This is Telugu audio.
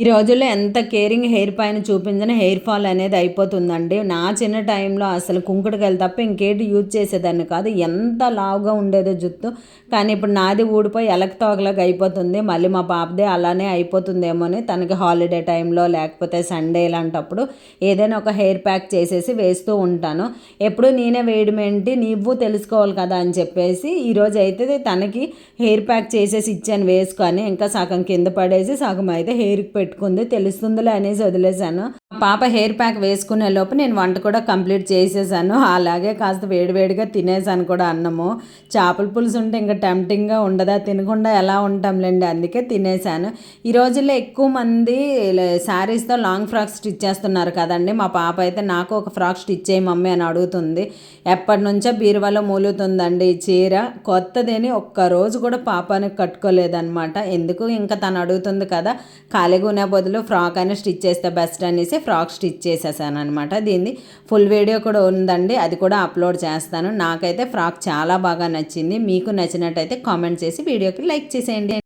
ఈ రోజుల్లో ఎంత కేరింగ్ హెయిర్ పైన చూపించినా హెయిర్ ఫాల్ అనేది అయిపోతుందండి. నా చిన్న టైంలో అసలు కుంకుడుకాయలు తప్ప ఇంకేటి యూజ్ చేసేదాన్ని కాదు. ఎంత లావుగా ఉండేదో జుట్టు. కానీ ఇప్పుడు నాది ఊడిపోయి ఎలక తోకలాగా అయిపోతుంది. మళ్ళీ మా పాపదే అలానే అయిపోతుందేమో అని తనకి హాలిడే టైంలో లేకపోతే సండే ఇలాంటప్పుడు ఏదైనా ఒక హెయిర్ ప్యాక్ చేసేసి వేస్తూ ఉంటాను. ఎప్పుడు నేనే వేయడం ఏంటి, నువ్వు తెలుసుకోవాలి కదా అని చెప్పేసి ఈరోజు అయితే తనకి హెయిర్ ప్యాక్ చేసేసి ఇచ్చాను వేసుకొని. ఇంకా సగం కింద పడేసి సగం అయితే హెయిర్కి పెట్టుకుంది. తెలుస్తుందిలే అనేసి వదిలేశాను. పాప హెయిర్ ప్యాక్ వేసుకునే లోపు నేను వంట కూడా కంప్లీట్ చేసేసాను. అలాగే కాస్త వేడివేడిగా తినేసాను కూడా అన్నము. చేపల పులుసు ఉంటే ఇంకా టెంప్టింగ్గా ఉండదా, తినకుండా ఎలా ఉంటాంలేండి, అందుకే తినేసాను. ఈ రోజుల్లో ఎక్కువ మంది శారీస్తో లాంగ్ ఫ్రాక్స్ స్టిచ్ చేస్తున్నారు కదండి. మా పాప అయితే నాకు ఒక ఫ్రాక్ స్టిచ్ చేయి మమ్మీ అని అడుగుతుంది. ఎప్పటి నుంచో బీరువాలో మూలుగుతుందండి ఈ చీర. కొత్తదేని ఒక్కరోజు కూడా పాపానికి కట్టుకోలేదన్నమాట. ఎందుకు ఇంకా తను అడుగుతుంది కదా, ఖాళీగా ఉన్న బదులు ఫ్రాక్ అయినా స్టిచ్ చేస్తే బెస్ట్ అనేసి ఫ్రాక్ స్టిచ్ చేసేసాను అనమాట. దీన్ని ఫుల్ వీడియో కూడా ఉందండి, అది కూడా అప్లోడ్ చేస్తాను. నాకైతే ఫ్రాక్ చాలా బాగా నచ్చింది. మీకు నచ్చినట్టయితే కామెంట్ చేసి వీడియోకి లైక్ చేసేయండి.